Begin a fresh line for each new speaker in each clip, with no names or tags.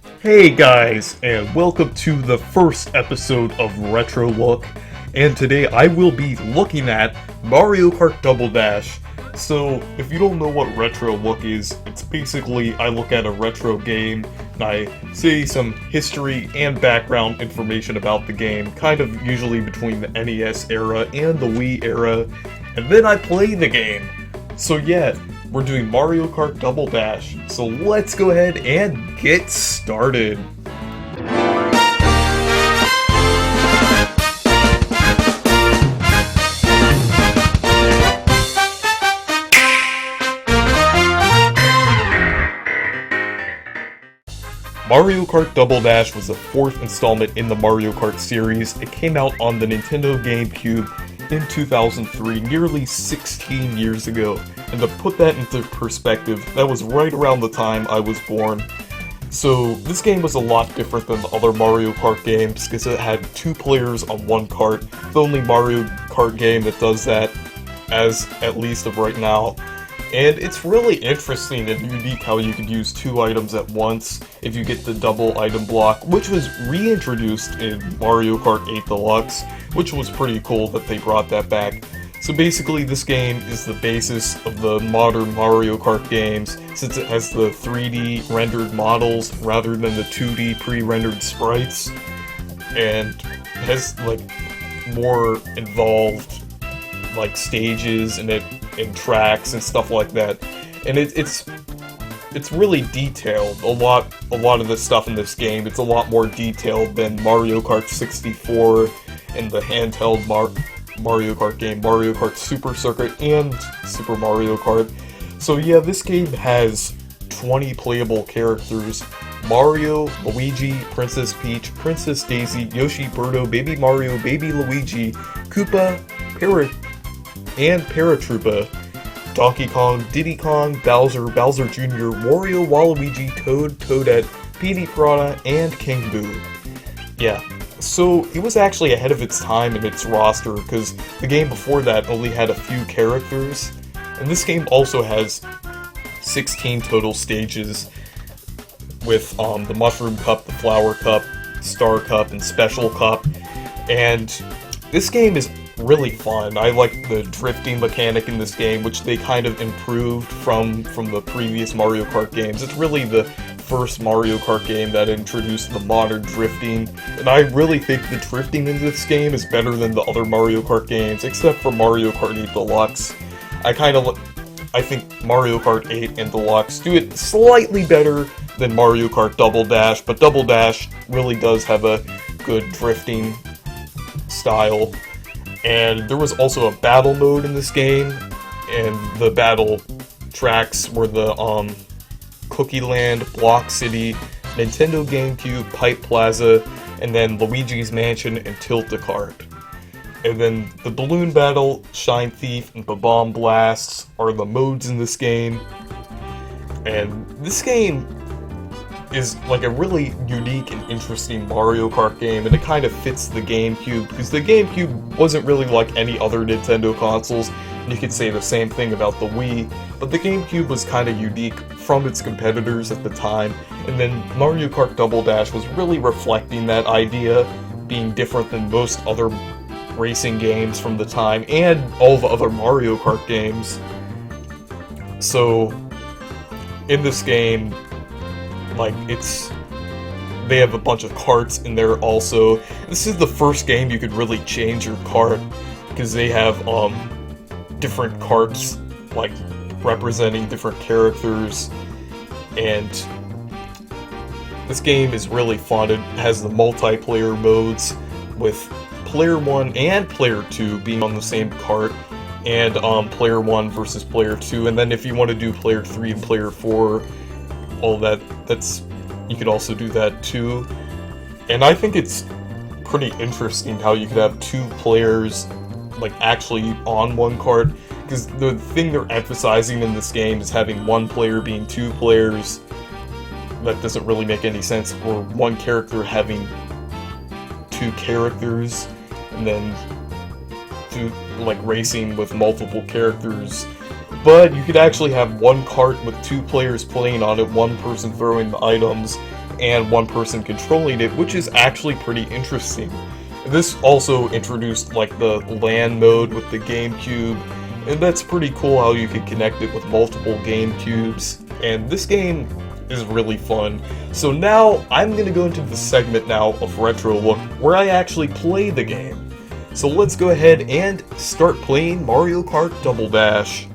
Hey guys, and welcome to the first episode of Retro Look. And today I will be looking at Mario Kart Double Dash. So, if you don't know what Retro Look is, it's basically I look at a retro game and I say some history and background information about the game, kind of usually between the NES era and the Wii era, and then I play the game. So yeah, we're doing Mario Kart Double Dash, so let's go ahead and get started. Mario Kart Double Dash was the fourth installment in the Mario Kart series. It came out on the Nintendo GameCube in 2003, nearly 16 years ago. And to put that into perspective, that was right around the time I was born. So this game was a lot different than the other Mario Kart games because it had two players on one kart. The only Mario Kart game that does that, as at least of right now. And it's really interesting and unique how you could use two items at once if you get the double item block, which was reintroduced in Mario Kart 8 Deluxe, which was pretty cool that they brought that back. So basically this game is the basis of the modern Mario Kart games, since it has the 3D rendered models rather than the 2D pre-rendered sprites, and has like more involved like stages and tracks and stuff like that, and it's really detailed. A lot of the stuff in this game, it's a lot more detailed than Mario Kart 64 and the handheld Mario Kart game, Mario Kart Super Circuit and Super Mario Kart. So yeah, this game has 20 playable characters: Mario, Luigi, Princess Peach, Princess Daisy, Yoshi, Birdo, Baby Mario, Baby Luigi, Koopa, Paratroopa, Donkey Kong, Diddy Kong, Bowser, Bowser Jr., Wario, Waluigi, Toad, Toadette, Petey Piranha, and King Boo. Yeah, so it was actually ahead of its time in its roster, because the game before that only had a few characters, and this game also has 16 total stages, with the Mushroom Cup, the Flower Cup, Star Cup, and Special Cup, and this game is really fun. I like the drifting mechanic in this game, which they kind of improved from the previous Mario Kart games. It's really the first Mario Kart game that introduced the modern drifting, and I really think the drifting in this game is better than the other Mario Kart games, except for Mario Kart 8 Deluxe. I think Mario Kart 8 and Deluxe do it slightly better than Mario Kart Double Dash, but Double Dash really does have a good drifting style. And there was also a battle mode in this game, and the battle tracks were the Cookie Land, Block City, Nintendo GameCube, Pipe Plaza, and then Luigi's Mansion and Tilt-A-Kart. And then the Balloon Battle, Shine Thief, and Bomb Blasts are the modes in this game. And this game is like a really unique and interesting Mario Kart game, and it kind of fits the GameCube, because the GameCube wasn't really like any other Nintendo consoles, and you could say the same thing about the Wii, but the GameCube was kind of unique from its competitors at the time, and then Mario Kart Double Dash was really reflecting that idea, being different than most other racing games from the time, and all the other Mario Kart games. So, in this game, they have a bunch of karts in there also. This is the first game you could really change your kart, because they have different karts like representing different characters, and this game is really fun. It has the multiplayer modes with player 1 and player 2 being on the same kart, and player 1 versus player 2, and then if you want to do player 3 and player 4, all that's you could also do that too. And I think it's pretty interesting how you could have two players like actually on one kart, because the thing they're emphasizing in this game is having one player being two players. That doesn't really make any sense, or one character having two characters, and then like racing with multiple characters. But you could actually have one cart with two players playing on it, one person throwing the items, and one person controlling it, which is actually pretty interesting. This also introduced like the LAN mode with the GameCube, and that's pretty cool how you can connect it with multiple GameCubes, and this game is really fun. So now I'm gonna go into the segment now of Retro Look where I actually play the game. So let's go ahead and start playing Mario Kart Double Dash.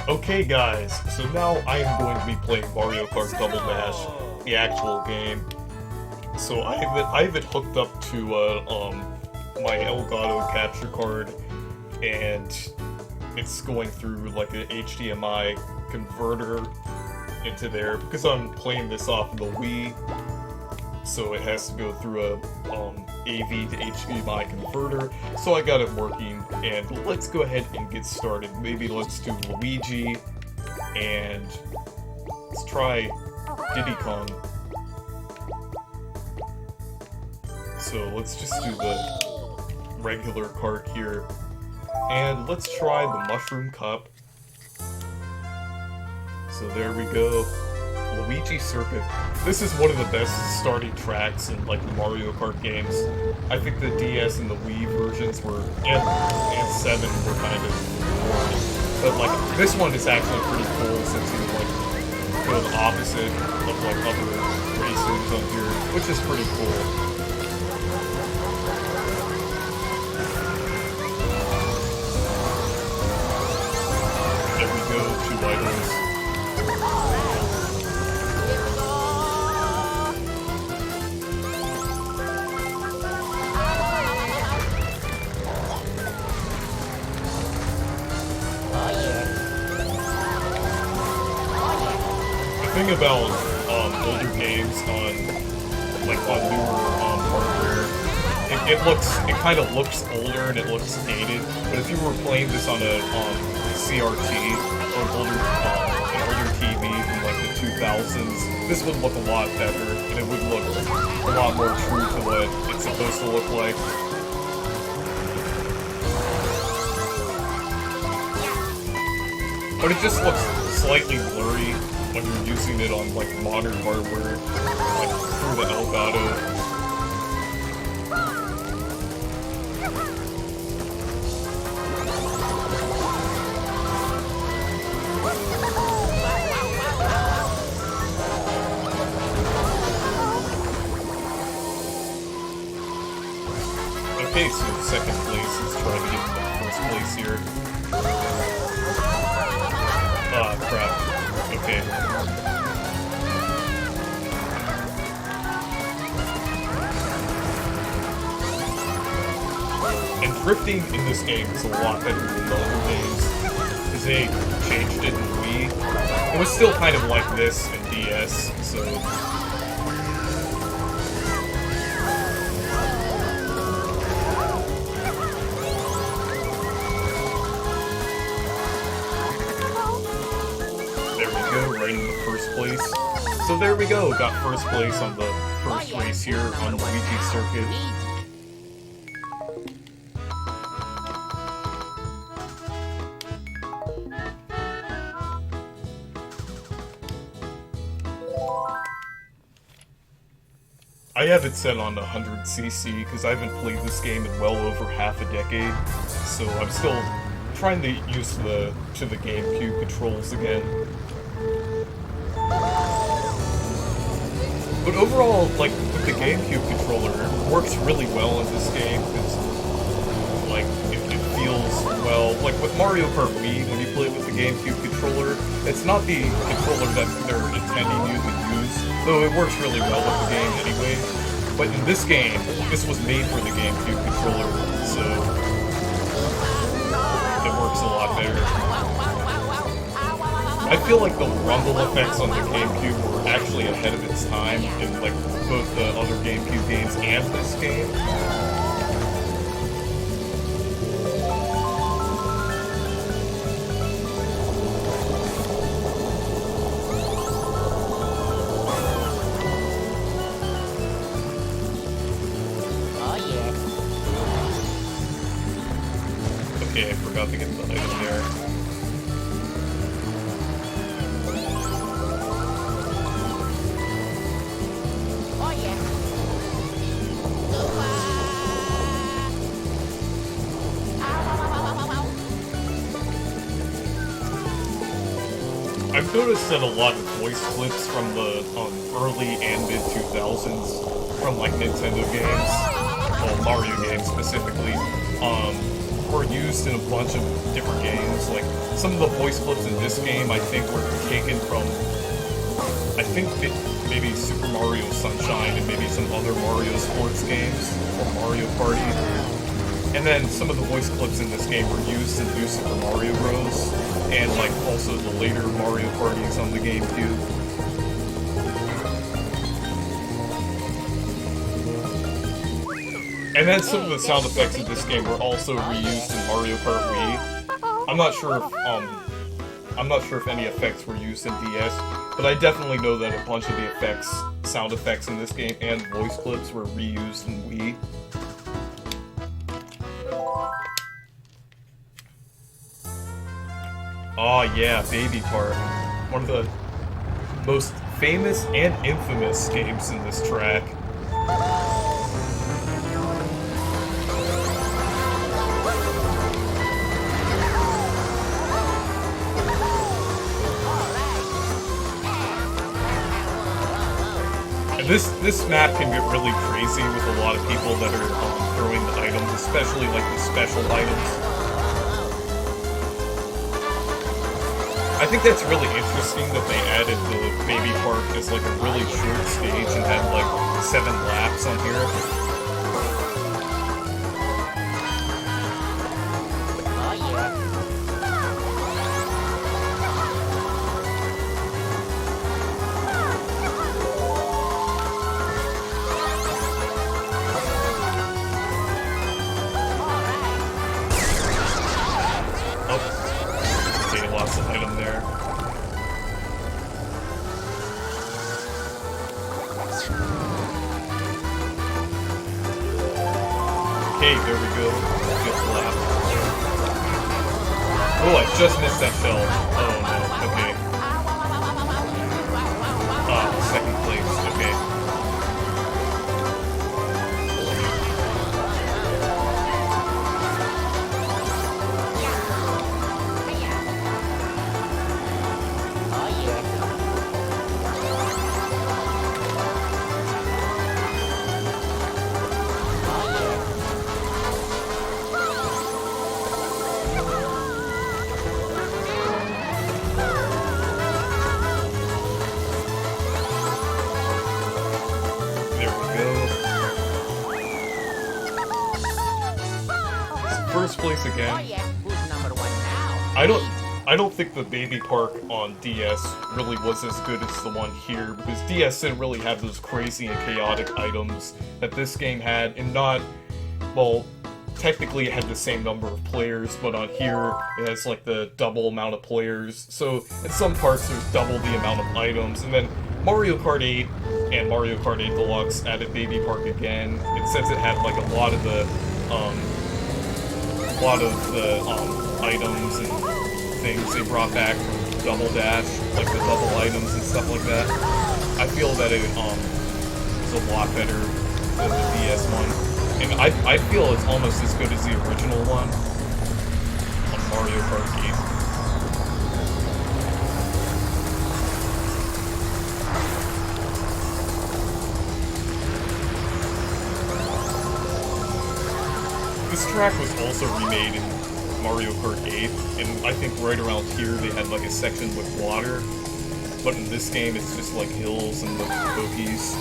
Okay guys, so now I am going to be playing Mario Kart Double Dash, the actual game. So I have it hooked up to my Elgato capture card, and it's going through like an HDMI converter into there because I'm playing this off of the Wii. So it has to go through a AV to HDMI converter. So I got it working, and let's go ahead and get started. Maybe let's do Luigi, and let's try Diddy Kong. So let's just do the regular kart here. And let's try the Mushroom Cup. So there we go. Luigi Circuit. This is one of the best starting tracks in like the Mario Kart games. I think the DS and the Wii versions were, and 7 were kind of boring. But like this one is actually pretty cool since you like go the opposite of like other races on here, which is pretty cool. There we go, 2 items. The thing about older games on newer hardware, it kind of looks older and it looks dated. But if you were playing this on a CRT or an older TV from like the 2000s, this would look a lot better, and it would look a lot more true to what it's supposed to look like. But it just looks slightly blurry when you're using it on like modern hardware, like through the Elgato. Okay, so second place is trying to get into first place here. Ah, crap. Okay. And drifting in this game is a lot better than the other games, because they changed it in Wii. It was still kind of like this in DS, so... right in the first place. So there we go, got first place on the first race here on Luigi Circuit. I have it set on 100cc because I haven't played this game in well over half a decade, so I'm still trying to use to the GameCube controls again. But overall, like, with the GameCube controller, it works really well in this game, because, like, it feels, well, like, with Mario Kart Wii, when you play it with the GameCube controller, it's not the controller that they're intending you to use, though it works really well with the game anyway. But in this game, this was made for the GameCube controller, so it works a lot better. I feel like the rumble effects on the GameCube were actually ahead of its time in like both the other GameCube games and this game. Okay, I forgot to get the item there. noticed that a lot of voice clips from the early and mid 2000s from like Nintendo games, well Mario games specifically, were used in a bunch of different games. Like some of the voice clips in this game, I think, were taken from, I think maybe Super Mario Sunshine and maybe some other Mario sports games or Mario Party. And then some of the voice clips in this game were used in New Super Mario Bros. And like also the later Mario Parties on the GameCube. And then some of the sound effects in this game were also reused in Mario Kart Wii. I'm not sure if any effects were used in DS, but I definitely know that a bunch of the sound effects in this game and voice clips were reused in Wii. Oh yeah, Baby Park. One of the most famous and infamous games in this track. And this map can get really crazy with a lot of people that are throwing the items, especially like the special items. I think that's really interesting that they added the Baby Park as like a really short stage and had like 7 laps on here. Lots of item there. Okay, there we go. Fifth lap. Oh, I just missed that shell. Oh no, okay. Ah, second place, okay. First place again.
Oh yeah, who's number 1 now?
I don't think the Baby Park on DS really was as good as the one here, because DS didn't really have those crazy and chaotic items that this game had, and not, well, technically it had the same number of players, but on here it has like the double amount of players, so in some parts there's double the amount of items, and then Mario Kart 8 and Mario Kart 8 Deluxe added Baby Park again, and since it had like a lot of the items and things they brought back from Double Dash, like the double items and stuff like that, I feel that it is a lot better than the DS one. And I feel it's almost as good as the original one on Mario Kart 8. This track was also remade in Mario Kart 8, and I think right around here they had like a section with water, but in this game it's just like hills and like cookies.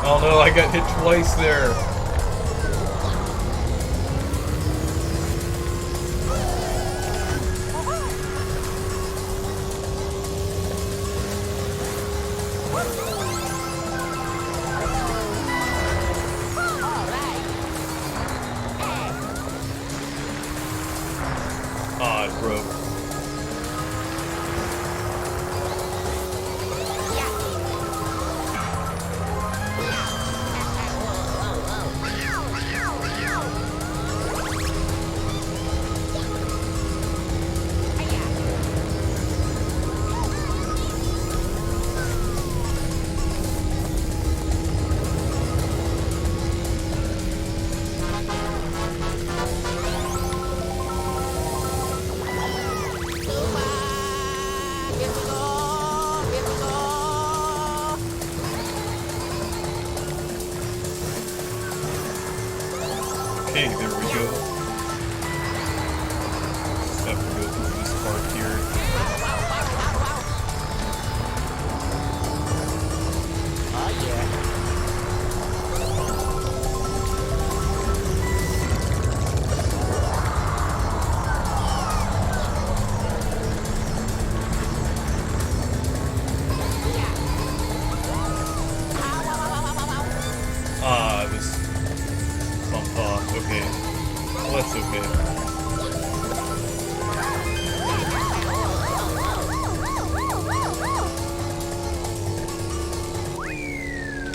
Oh no, I got hit twice there. Ah, it broke. Okay, there we go. Just have to go through this part here.
Oh yeah.
Ah, this bumped off. Okay. Well, that's okay.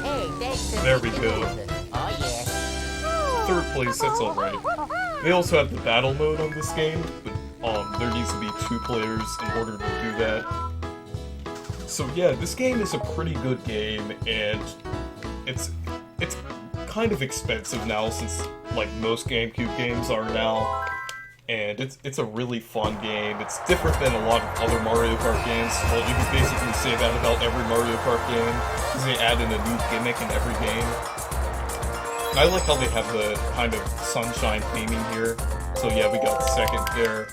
Hey, thanks.
There we go.
Oh yeah.
Third place, that's alright. They also have the battle mode on this game, but there needs to be 2 players in order to do that. So yeah, this game is a pretty good game, and it's kind of expensive now since like most GameCube games are now. And it's a really fun game. It's different than a lot of other Mario Kart games. Well, you can basically say that about every Mario Kart game, because they add in a new gimmick in every game. I like how they have the kind of sunshine theming here. So yeah, we got second there.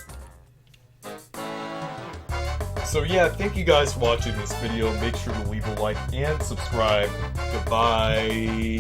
So yeah, thank you guys for watching this video. Make sure to leave a like and subscribe. Goodbye.